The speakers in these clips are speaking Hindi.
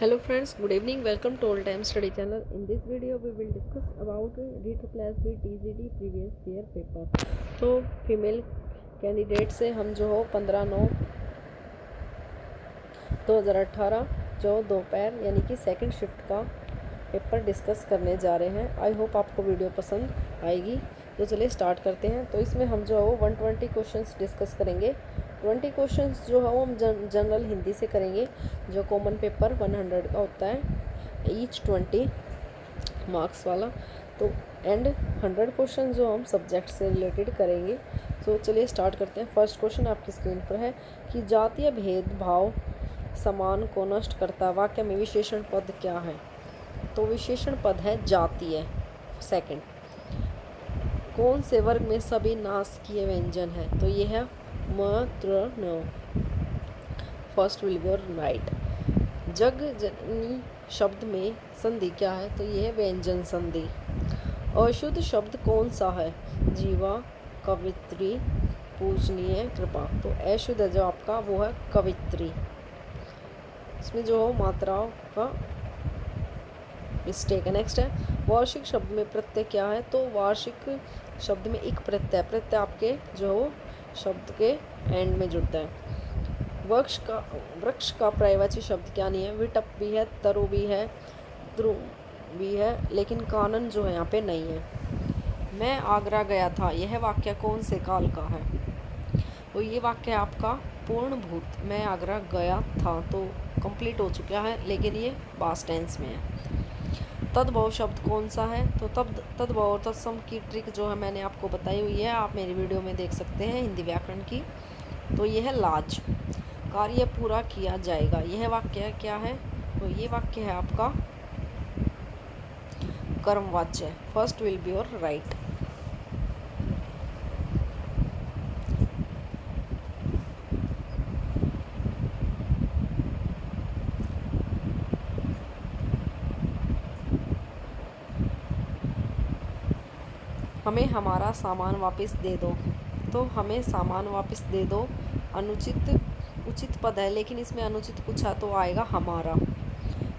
Hello friends, good evening. Welcome to All Time Study Channel. In this video, we will discuss about DSSB TGD previous year paper. तो फीमेल कैंडिडेट से हम जो हो 15/9/2018 जो दोपहर यानी कि सेकंड शिफ्ट का पेपर डिस्कस करने जा रहे हैं। आई होप आपको वीडियो पसंद आएगी। तो चलिए स्टार्ट करते हैं। तो इसमें हम जो है 120 क्वेश्चंस डिस्कस करेंगे। 20 क्वेश्चंस जो है वो हम जनरल हिंदी से करेंगे, जो कॉमन पेपर 100 का होता है, ईच 20 मार्क्स वाला। तो एंड 100 क्वेश्चन जो हम सब्जेक्ट से रिलेटेड करेंगे। तो चलिए स्टार्ट करते हैं। फर्स्ट क्वेश्चन आपकी स्क्रीन पर है कि जातीय भेदभाव समान को नष्ट करता वाक्य में विशेषण पद क्या है। तो विशेषण पद है जातीय। सेकंड, कौन से वर्ग में सभी नासकीय व्यंजन है। तो ये है न। First will be your right. जग जननी शब्द में संधि क्या है। तो ये है व्यंजन संधि। अशुद्ध शब्द कौन सा है। जीवा, कवित्री, पूजनीय, कृपा। तो अशुद्ध है जो आपका वो है कवित्री। इसमें जो हो मात्राओं का मिस्टेक है। नेक्स्ट है वार्षिक शब्द में प्रत्यय क्या है। तो वार्षिक शब्द में एक प्रत्यय आपके जो हो शब्द के एंड में जुड़ता है। वृक्ष का पर्यायवाची शब्द क्या नहीं है। विटप भी है, तरु भी है, ध्रुव भी है, लेकिन कानन जो है यहाँ पे नहीं है। मैं आगरा गया था, यह वाक्य कौन से काल का है। तो ये वाक्य है आपका पूर्णभूत। मैं आगरा गया था तो कंप्लीट हो चुका है, लेकिन ये पास्ट टेंस में है। तद्भव शब्द कौन सा है। तो तद्भव और तत्सम की ट्रिक जो है मैंने आपको बताई हुई है, आप मेरी वीडियो में देख सकते हैं हिंदी व्याकरण की। तो यह है लाज। कार्य पूरा किया जाएगा, यह वाक्य क्या है। तो ये वाक्य है आपका कर्मवाच्य। First will be your right. हमें हमारा सामान वापस दे दो। तो हमें सामान वापस दे दो उचित पद है, लेकिन इसमें अनुचित पूछा तो आएगा हमारा।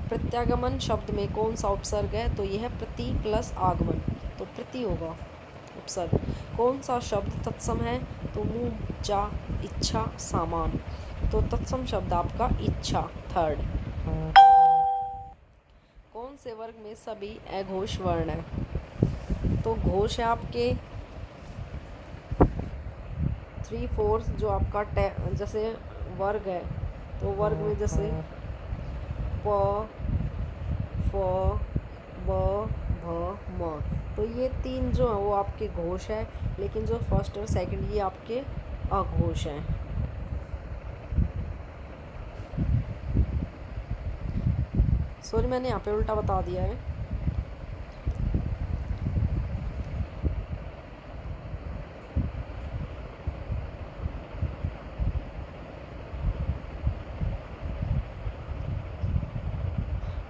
प्रत्यागमन शब्द में कौन सा उपसर्ग है। तो यह है प्रति प्लस आगमन, तो प्रति होगा उपसर्ग। कौन सा शब्द तत्सम है। तो मुँह, चा, इच्छा, सामान। तो तत्सम शब्द आपका इच्छा। थर्ड, कौन से वर्ग में सभी अघोष वर्ण है। तो घोष है आपके 3/4 जो आपका जैसे वर्ग है। तो वर्ग में जैसे प, फ, ब, भ, म। तो ये तीन जो है वो आपके घोष है, लेकिन जो फर्स्ट और सेकंड ये आपके अघोष हैं। सॉरी, मैंने यहाँ पे उल्टा बता दिया है।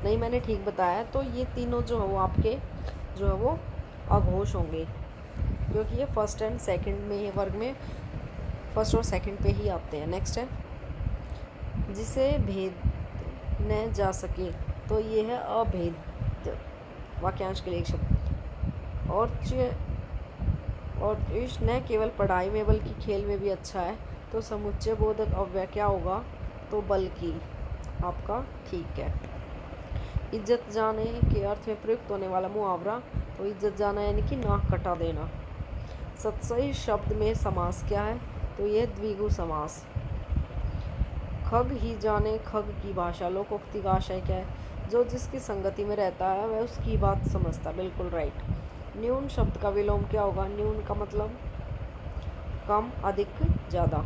नहीं, मैंने ठीक बताया। तो ये तीनों जो है वो आपके जो है वो अघोष होंगे, क्योंकि ये फर्स्ट एंड सेकंड में वर्ग में फर्स्ट और सेकंड पे ही आते हैं। नेक्स्ट है जिसे भेद न जा सके। तो ये है अभेद। वाक्यांश के लिए एक शब्द। और इस न केवल पढ़ाई में बल्कि खेल में भी अच्छा है। तो समुच्चय बोधक अव्यय क्या होगा। तो बल्कि आपका ठीक है। इज्जत जाने के अर्थ में प्रयुक्त होने वाला मुहावरा। तो इज्जत जाना यानी कि नाक कटा देना। सत्सई शब्द में समास क्या है। तो यह द्विगु समास। खग ही जाने खग की भाषा। लोकोक्ति का आशय क्या है। जो जिसकी संगति में रहता है वह उसकी बात समझता। बिल्कुल राइट। न्यून शब्द का विलोम क्या होगा। न्यून का मतलब कम, अधिक, ज़्यादा।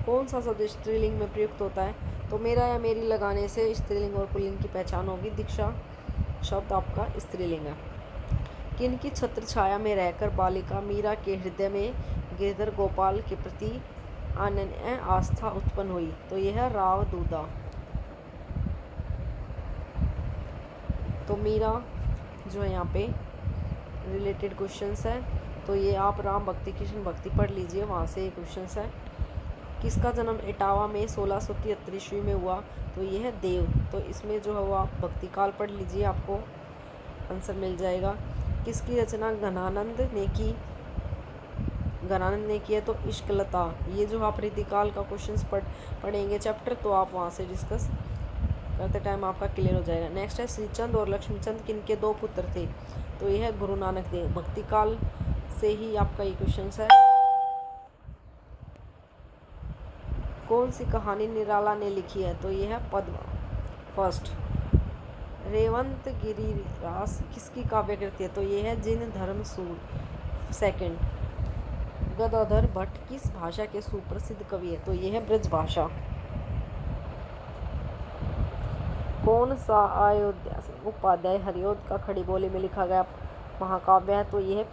कौन सा शब्द स्त्रीलिंग में प्रयुक्त होता है। तो मेरा या मेरी लगाने से स्त्रीलिंग और पुल्लिंग की पहचान होगी। दीक्षा शब्द आपका स्त्रीलिंग है। किन की छत्र छाया में रहकर बालिका मीरा के हृदय में गिरधर गोपाल के प्रति अनन्य आस्था उत्पन्न हुई। तो यह है राव दूधा। तो मीरा जो है यहाँ पे रिलेटेड क्वेश्चंस है। तो ये आप राम भक्ति कृष्ण भक्ति पढ़ लीजिए, वहाँ से ये क्वेश्चंस है। किसका जन्म इटावा में 1673 ईस्वी में हुआ? तो ये है देव। तो इसमें जो है वो आप भक्ति काल पढ़ लीजिए, आपको आंसर मिल जाएगा। किसकी रचना घनानंद ने की? घनानंद ने की है तो इश्कलता। ये जो आप रीतिकाल का क्वेश्चंस पढ़ेंगे चैप्टर, तो आप वहाँ से डिस्कस करते टाइम आपका क्लियर हो जाएगा। नेक्स्ट है श्रीचंद और लक्ष्मीचंद किनके दो पुत्र थे? तो ये है गुरु नानक देव। भक्ति काल से ही आपका ये क्वेश्चन है। कौन सी कहानी निराला ने लिखी है? तो ये है पद्मा। फर्स्ट। रेवंत गिरिरास किसकी काव्य कृति है? तो ये है जिन धर्मसूर। सेकंड। गदाधर भट्ट किस भाषा के सुप्रसिद्ध कवि है? तो ये है ब्रज भाषा। कौन सा अयोध्या सिंह उपाध्याय हरिऔध का खड़ी बोली में लिखा गया महाकाव्य है? तो ये है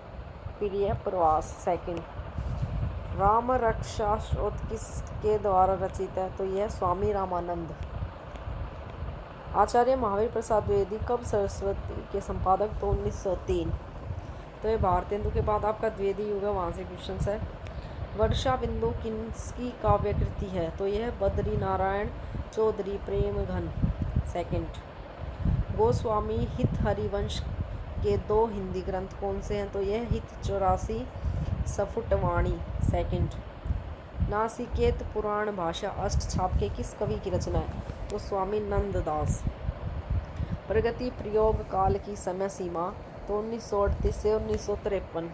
प्रिय प्रवास। सेकंड। राम रक्षा स्तोत्र किसके द्वारा रचित है? तो यह है स्वामी रामानंद। आचार्य महावीर प्रसाद द्विवेदी कब सरस्वती के संपादक? तो 1903। तो ये भारतेंदु के बाद आपका द्विवेदी युग है, वहाँ से क्वेश्चन है। वर्षा बिंदु किसकी काव्य कृति है? तो यह है बद्री नारायण चौधरी प्रेम घन। सेकंड। गोस्वामी हित हरिवंश के दो हिंदी ग्रंथ कौन से हैं? तो यह हित 84 सफुटवाणी। सेकंड। नासिकेत पुराण भाषा अष्ट छाप के किस कवि की रचना है? तो स्वामी नंददास। प्रगति प्रयोग काल की समय सीमा? तो 1938 से 1953।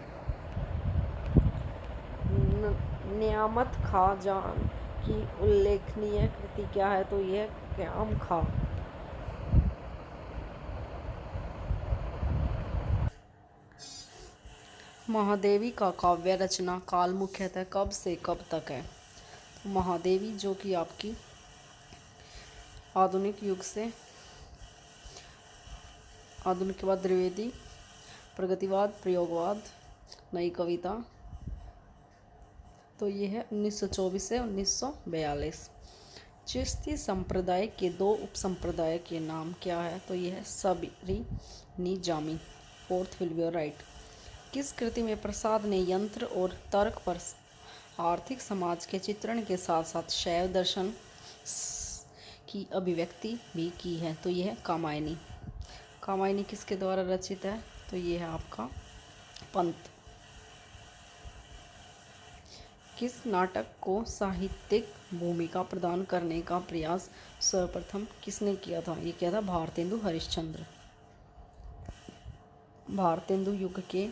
न्यामत खा जान की उल्लेखनीय कृति क्या है? तो यह क्याम खा। महादेवी का काव्य रचना काल मुख्यतः कब से कब तक है? महादेवी जो कि आपकी आधुनिक युग से, आधुनिक के बाद द्विवेदी, प्रगतिवाद, प्रयोगवाद, नई कविता, तो ये है 1924 से 1942। चिश्ती संप्रदाय के दो उपसंप्रदाय के नाम क्या है? तो ये है Sabri Nizami. Fourth will be your right. किस कृति में प्रसाद ने यंत्र और तर्क पर आर्थिक समाज के चित्रण के साथ साथ शैव दर्शन की अभिव्यक्ति भी की है? तो यह है कामायनी। कामायनी किसके द्वारा रचित है? तो यह है आपका पंत। किस नाटक को साहित्यिक भूमिका प्रदान करने का प्रयास सर्वप्रथम किसने किया था? ये किया था भारतेंदु हरिश्चंद्र। भारतेंदु युग के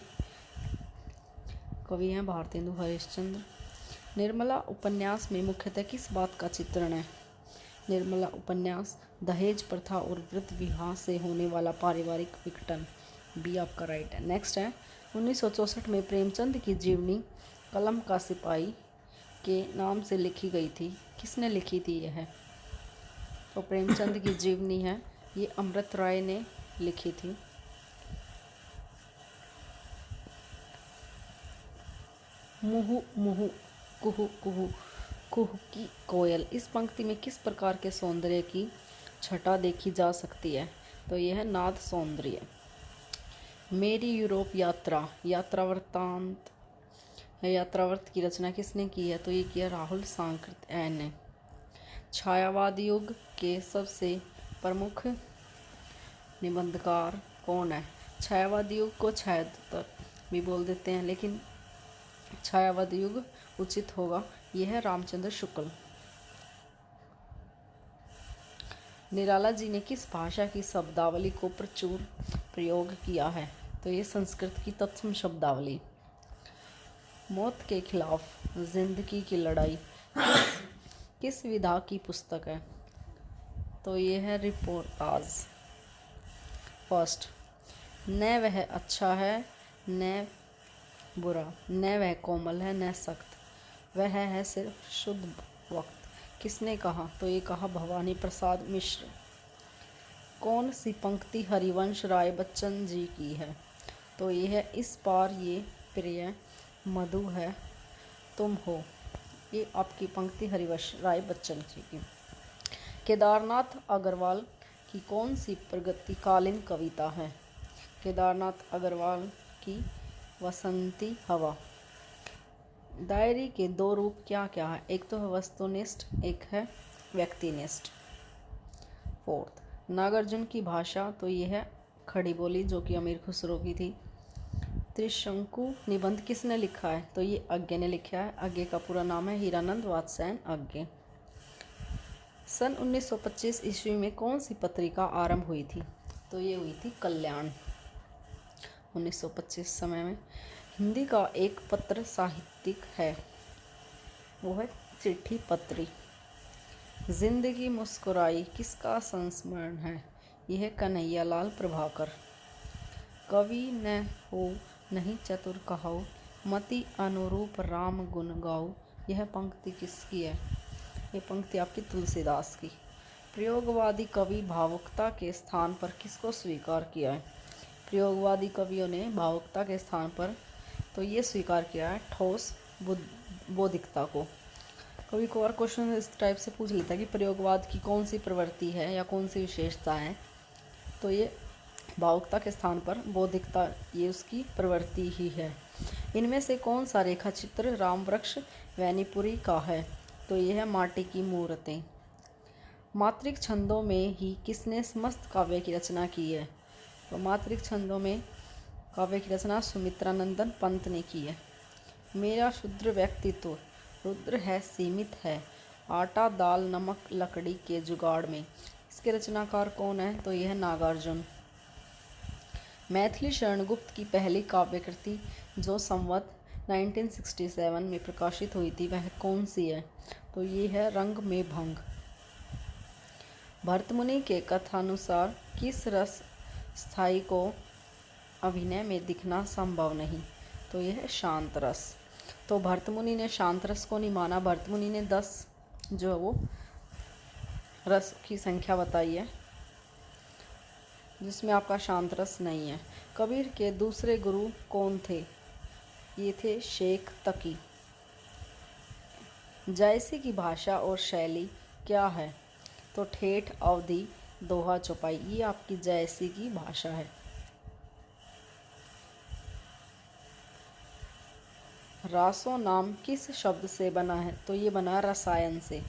कवि हैं भारतेंदु हरिश्चंद्र। निर्मला उपन्यास में मुख्यतः किस बात का चित्रण है? निर्मला उपन्यास दहेज प्रथा और वृत्त विवाह से होने वाला पारिवारिक विघटन। बी आपका राइट है। नेक्स्ट है 1964 में प्रेमचंद की जीवनी कलम का सिपाही के नाम से लिखी गई थी। किसने लिखी थी यह? तो प्रेमचंद की जीवनी है, ये अमृत राय ने लिखी थी। मुहु मुहु कुहु कुहु कुहु की कोयल, इस पंक्ति में किस प्रकार के सौंदर्य की छटा देखी जा सकती है? तो यह है नाद सौंदर्य। मेरी यूरोप यात्रा यात्रावृत्तांत यात्रावर्त की रचना किसने की है? तो ये किया राहुल सांकृत्यायन ने। छायावाद युग के सबसे प्रमुख निबंधकार कौन है? छायावाद युग को छायादत्तर भी बोल देते हैं, लेकिन छायावाद युग उचित होगा। यह है रामचंद्र शुक्ल। निराला जी ने किस भाषा की शब्दावली को प्रचुर प्रयोग किया है? तो ये संस्कृत की तत्सम शब्दावली। मौत के खिलाफ जिंदगी की लड़ाई किस विधा की पुस्तक है? तो ये है रिपोर्टाज। फर्स्ट। न वह अच्छा है न बुरा, न वह कोमल है न सख्त, वह है सिर्फ शुद्ध वक्त। किसने कहा? तो ये कहा भवानी प्रसाद मिश्र। कौन सी पंक्ति हरिवंश राय बच्चन जी की है? तो ये है इस बार ये प्रिय मधु है तुम हो। ये आपकी पंक्ति हरिवंश राय बच्चन जी की। केदारनाथ अग्रवाल की कौन सी प्रगतिकालीन कविता है? केदारनाथ अग्रवाल की वसंती हवा। डायरी के दो रूप क्या क्या है? एक तो है वस्तुनिष्ठ, एक है व्यक्तिनिष्ठ। फोर्थ, नागार्जुन की भाषा, तो ये है खड़ी बोली जो कि अमीर खुसरो की थी। त्रिशंकु निबंध किसने लिखा है? तो ये अज्ञे ने लिखा है। अज्ञे का पूरा नाम है हीरानंद वात्स्यायन अज्ञे। सन 1925 ईस्वी में कौन सी पत्रिका आरंभ हुई थी? तो ये हुई थी कल्याण। 1925 समय में हिंदी का एक पत्र साहित्यिक है, वो है चिट्ठी पत्री। जिंदगी मुस्कुराई किसका संस्मरण है? यह है कन्हैयालाल प्रभाकर। कवि न हो नहीं चतुर कहाओ, मति अनुरूप राम गुण गाओ। यह पंक्ति किसकी है? ये पंक्ति आपकी तुलसीदास की। प्रयोगवादी कवि भावुकता के स्थान पर किसको स्वीकार किया है? प्रयोगवादी कवियों ने भावुकता के स्थान पर तो ये स्वीकार किया है ठोस बौद्धिकता को। कभी कभार क्वेश्चन इस टाइप से पूछ लेता है कि प्रयोगवाद की कौन सी प्रवृत्ति है या कौन सी विशेषता है, तो ये भावुकता के स्थान पर बौद्धिकता, ये उसकी प्रवृत्ति ही है। इनमें से कौन सा रेखा चित्र रामवृक्ष वैनीपुरी का है? तो ये है माटी की मूर्तें। मात्रिक छंदों में ही किसने समस्त काव्य की रचना की है? तो मात्रिक छंदों में काव्य की रचना सुमित्रानंदन पंत ने की है। मेरा शुद्र व्यक्तित्व रुद्र है सीमित है, आटा दाल नमक लकड़ी के जुगाड़ में। इसके रचनाकार कौन है? तो यह है नागार्जुन। मैथिली शरण गुप्त की पहली काव्य कृति जो संवत 1967 में प्रकाशित हुई थी वह कौन सी है? तो ये है रंग में भंग। भरतमुनि के कथानुसार किस रस स्थायी को अभिनय में दिखना संभव नहीं? तो यह है शांत रस। तो भरतमुनि ने शांत रस को नहीं माना। भरतमुनि ने 10 जो है वो रस की संख्या बताई है जिसमें आपका शांत रस नहीं है। कबीर के दूसरे गुरु कौन थे? ये थे शेख तकी। जायसी की भाषा और शैली क्या है? तो ठेठ अवधि दोहा चौपाई, ये आपकी जायसी की भाषा है। रासो नाम किस शब्द से बना है? तो ये बना रसायन से।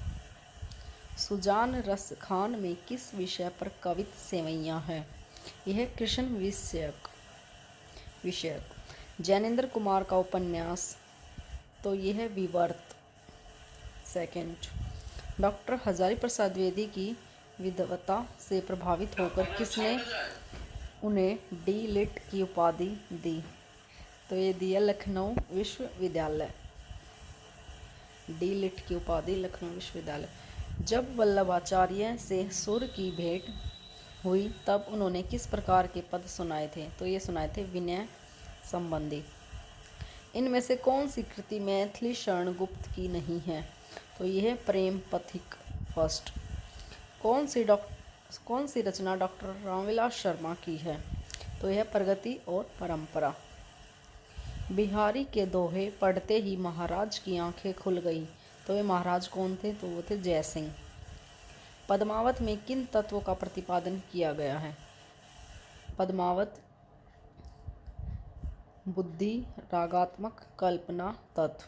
सुजान रस खान में किस विषय पर कवित सेवैयाँ है? यह कृष्ण विषयक। जैनेन्द्र कुमार का उपन्यास, तो यह है विवर्त सेकंड। डॉक्टर हजारी प्रसाद द्विवेदी की विद्वता से प्रभावित होकर किसने उन्हें डी लिट की उपाधि दी? तो ये दिया लखनऊ विश्वविद्यालय। डी लिट की उपाधि लखनऊ विश्वविद्यालय। जब वल्लभाचार्य से सुर की भेंट हुई तब उन्होंने किस प्रकार के पद सुनाए थे? तो ये सुनाए थे विनय संबंधी। इनमें से कौन सी कृति मैथिली शरण गुप्त की नहीं है? तो यह है प्रेम पथिक फर्स्ट। कौन सी रचना डॉक्टर रामविलास शर्मा की है? तो यह प्रगति और परंपरा। बिहारी के दोहे पढ़ते ही महाराज की आंखें खुल गई, तो ये महाराज कौन थे? तो वो थे जयसिंह। पद्मावत में किन तत्वों का प्रतिपादन किया गया है? पद्मावत बुद्धि, रागात्मक, कल्पना तत्व।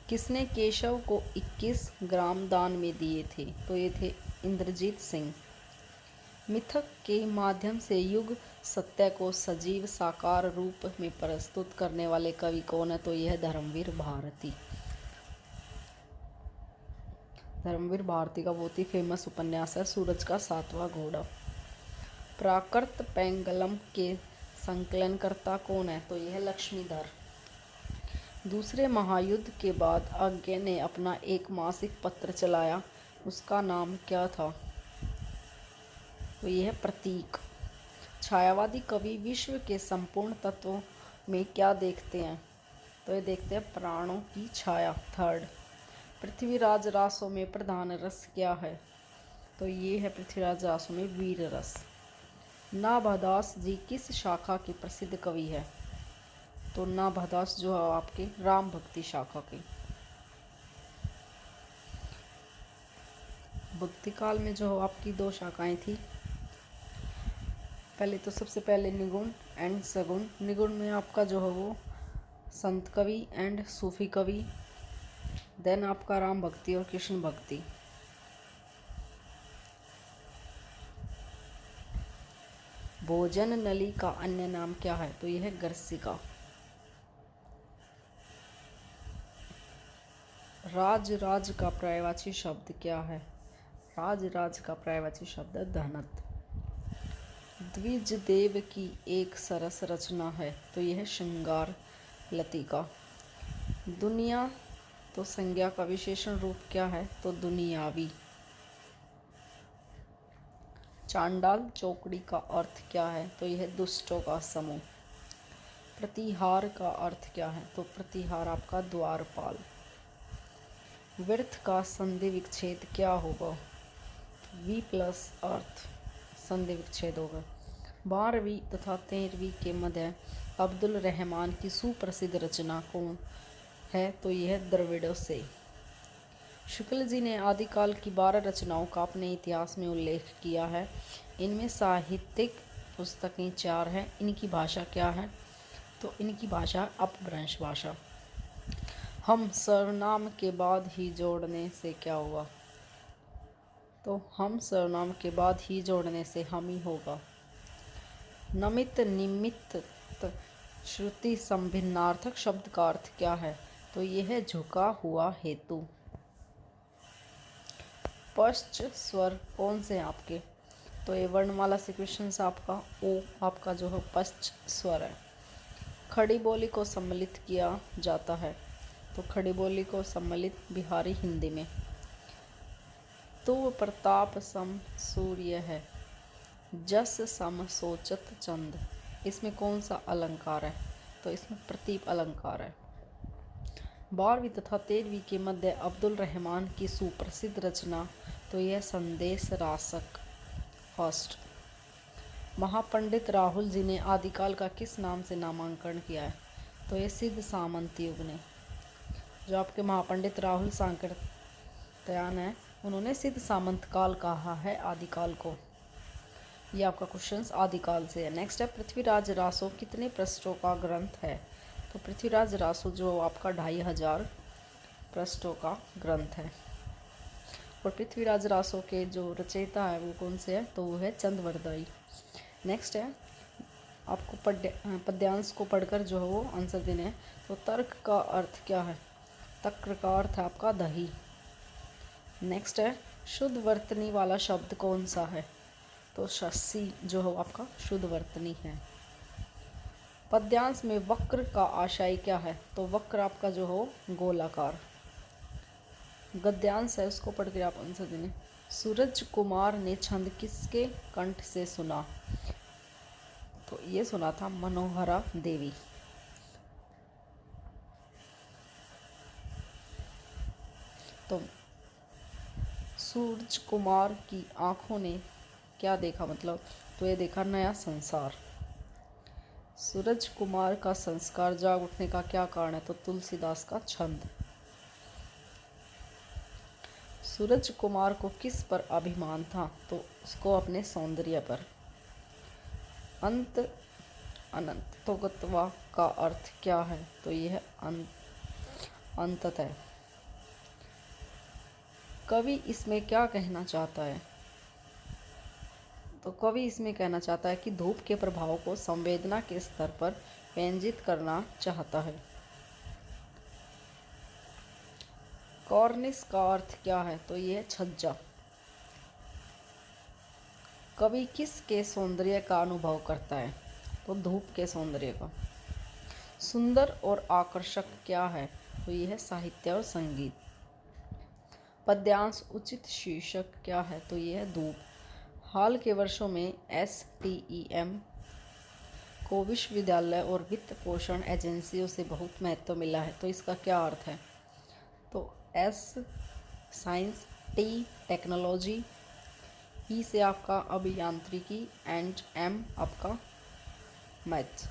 किसने केशव को 21 ग्राम दान में दिए थे? तो ये थे इंद्रजीत सिंह। मिथक के माध्यम से युग सत्य को सजीव साकार रूप में प्रस्तुत करने वाले कवि कौन है? तो यह धर्मवीर भारती। धर्मवीर भारती का बहुत ही फेमस उपन्यास है सूरज का सातवां घोड़ा। प्राकृत पेंगलम के संकलनकर्ता कौन है? तो यह लक्ष्मीधर। दूसरे महायुद्ध के बाद अज्ञे ने अपना एक मासिक पत्र चलाया, उसका नाम क्या था? तो यह है प्रतीक। छायावादी कवि विश्व के संपूर्ण तत्वों में क्या देखते हैं? तो ये देखते हैं प्राणों की छाया थर्ड। पृथ्वीराज रासों में प्रधान रस क्या है? तो ये है पृथ्वीराज रासों में वीर रस। नाभादास जी किस शाखा के प्रसिद्ध कवि है? तो नाभादास जो है आपके राम भक्ति शाखा के। बुद्धिकाल में जो आपकी 2 शाखाएं थी, पहले तो सबसे पहले निगुण एंड सगुन। निगुण में आपका जो है वो संत कवि एंड सूफी कवि। देन आपका राम भक्ति और कृष्ण भक्ति। भोजन नली का अन्य नाम क्या है? तो यह है गर्सिका। राज राज का पर्यायवाची शब्द क्या है? राज राज का पर्यायवाची शब्द है धनत। द्विज देव की एक सरस रचना है, तो यह है श्रृंगार लतिका। दुनिया तो संज्ञा का विशेषण रूप क्या है? तो दुनियावी। चांडाल चौकड़ी का अर्थ क्या है? तो यह दुष्टों का समूह। प्रतिहार का अर्थ क्या है? तो प्रतिहार आपका द्वारपाल। व्यर्थ का संधि विच्छेद क्या होगा? वी प्लस अर्थ संधि विच्छेद होगा। 12वीं तथा 13वीं के मध्य अब्दुल रहमान की सुप्रसिद्ध रचना कौन है? तो यह द्रविड़ों से। शुक्ल जी ने आदिकाल की 12 रचनाओं का अपने इतिहास में उल्लेख किया है। इनमें साहित्यिक पुस्तकें 4 हैं। इनकी भाषा क्या है? तो इनकी भाषा अपभ्रंश भाषा। हम सर्वनाम के बाद ही जोड़ने से क्या होगा? तो हम सर्वनाम के बाद ही जोड़ने से हम ही होगा। नमित निमित्त श्रुति संभिन्नार्थक शब्द का अर्थ क्या है? तो यह है झुका हुआ हेतु। पश्च स्वर कौन से हैं आपके? तो ये वर्णमाला से क्वेश्चन आपका ओ आपका जो है पश्च स्वर है। खड़ी बोली को सम्मिलित किया जाता है, तो खड़ी बोली को सम्मिलित बिहारी हिंदी में। तो प्रताप सम सूर्य है, जस सम सोचत चंद। इसमें कौन सा अलंकार है? तो इसमें प्रतीप अलंकार है। 12वीं तथा 13वीं के मध्य अब्दुल रहमान की सुप्रसिद्ध रचना, तो यह संदेश रासक फर्स्ट। महापंडित राहुल जी ने आदिकाल का किस नाम से नामांकन किया है? तो यह सिद्ध सामंत युग ने। जो आपके महापंडित राहुल सांकृत्यायन है, उन्होंने सिद्ध सामंत काल कहा है आदिकाल को। ये आपका क्वेश्चन आदिकाल से है। नेक्स्ट है पृथ्वीराज रासो कितने पृष्ठों का ग्रंथ है? तो पृथ्वीराज रासो जो आपका 2500 पृष्ठों का ग्रंथ है। और पृथ्वीराज रासो के जो रचयिता है वो कौन से है? तो वो है चंद्रवरदाई। नेक्स्ट है आपको पद्यांश को पढ़कर जो है वो आंसर देने हैं। तो तर्क का अर्थ क्या है? तक्र का अर्थ है आपका दही। नेक्स्ट है शुद्ध वर्तनी वाला शब्द कौन सा है? तो शस्सी जो है आपका शुद्ध वर्तनी है। पद्यांश में वक्र का आशय क्या है? तो वक्र आपका जो हो गोलाकार। गद्यांश है उसको पढ़ के आप आंसर देने। सूरज कुमार ने छंद किसके कंठ से सुना? तो ये सुना था मनोहरा देवी। तो सूरज कुमार की आंखों ने क्या देखा? मतलब तो ये देखा नया संसार। सूरज कुमार का संस्कार जाग उठने का क्या कारण है? तो तुलसीदास का छंद। सूरज कुमार को किस पर अभिमान था? तो उसको अपने सौंदर्य पर। अंत अनंत तो गत्वा का अर्थ क्या है? तो यह अंततः। कवि इसमें क्या कहना चाहता है? तो कवि इसमें कहना चाहता है कि धूप के प्रभाव को संवेदना के स्तर पर व्यंजित करना चाहता है। कॉर्निस का अर्थ क्या है? तो यह छज्जा। कवि किसके सौंदर्य का अनुभव करता है? तो धूप के सौंदर्य का। सुंदर और आकर्षक क्या है? तो यह है साहित्य और संगीत। पद्यांश उचित शीर्षक क्या है? तो यह है धूप। हाल के वर्षों में STEM को विश्वविद्यालय और वित्त पोषण एजेंसियों से बहुत महत्व मिला है, तो इसका क्या अर्थ है? तो S science, T technology, E से आपका अभियांत्रिकी एंड M आपका मैथ।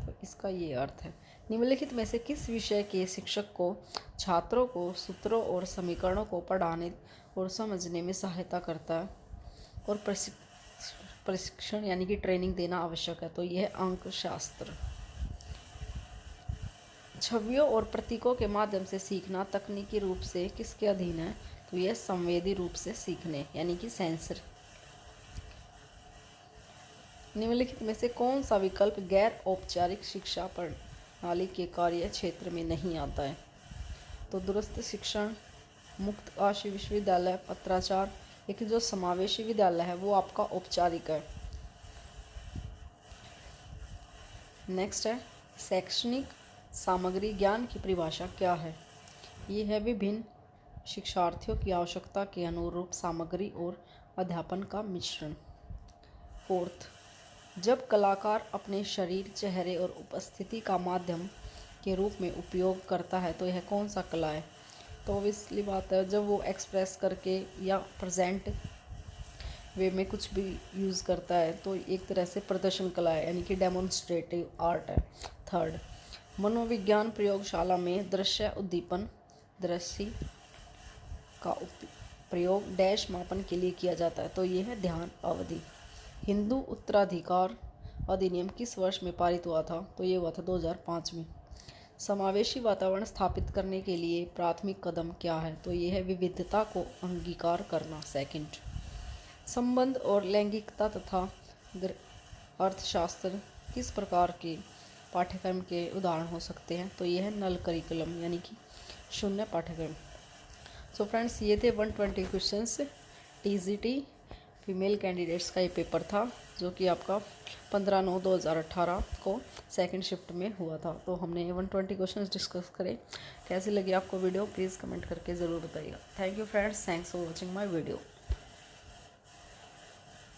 तो इसका ये अर्थ है। निम्नलिखित में से किस विषय के शिक्षक को छात्रों को सूत्रों और समीकरणों को पढ़ाने और समझने में सहायता करता है और प्रशिक्षण यानी कि ट्रेनिंग देना आवश्यक है, तो यह है अंकशास्त्र। छवियों और प्रतीकों के माध्यम से सीखना तकनीकी रूप से किसके अधीन है, तो यह संवेदी रूप से सीखने यानी कि सेंसर। निम्नलिखित में से कौन सा विकल्प गैर औपचारिक शिक्षा प्रणाली के कार्य क्षेत्र में नहीं आता है, तो दूरस्थ शिक्षण, मुक्त काशी विश्वविद्यालय, पत्राचार, लेकिन जो समावेशी विद्यालय है वो आपका औपचारिक है। नेक्स्ट है शैक्षणिक सामग्री ज्ञान की परिभाषा क्या है, ये है विभिन्न शिक्षार्थियों की आवश्यकता के अनुरूप सामग्री और अध्यापन का मिश्रण। फोर्थ, जब कलाकार अपने शरीर, चेहरे और उपस्थिति का माध्यम के रूप में उपयोग करता है तो यह कौन सा कला है, तो ऑब्वियसली बात है जब वो एक्सप्रेस करके या प्रेजेंट वे में कुछ भी यूज़ करता है तो एक तरह से प्रदर्शन कला है यानी कि डेमोन्स्ट्रेटिव आर्ट है। थर्ड, मनोविज्ञान प्रयोगशाला में दृश्य उद्दीपन दृश्य का प्रयोग डैश मापन के लिए किया जाता है, तो ये है ध्यान अवधि। हिंदू उत्तराधिकार अधिनियम किस वर्ष में पारित हुआ था, तो ये हुआ था 2005 में। समावेशी वातावरण स्थापित करने के लिए प्राथमिक कदम क्या है, तो ये है विविधता को अंगीकार करना। सेकंड, संबंध और लैंगिकता तथा अर्थशास्त्र किस प्रकार के पाठ्यक्रम के उदाहरण हो सकते हैं, तो ये है नल करिकुलम यानी कि शून्य पाठ्यक्रम। सो फ्रेंड्स, ये थे 120 क्वेश्चंस टीजीटी फीमेल कैंडिडेट्स का ये पेपर था जो कि आपका 15/9/2018 को सेकंड शिफ्ट में हुआ था। तो हमने 120 क्वेश्चंस डिस्कस करे। कैसी लगी आपको वीडियो, प्लीज़ कमेंट करके ज़रूर बताइएगा। Thank you friends, thanks for watching my video.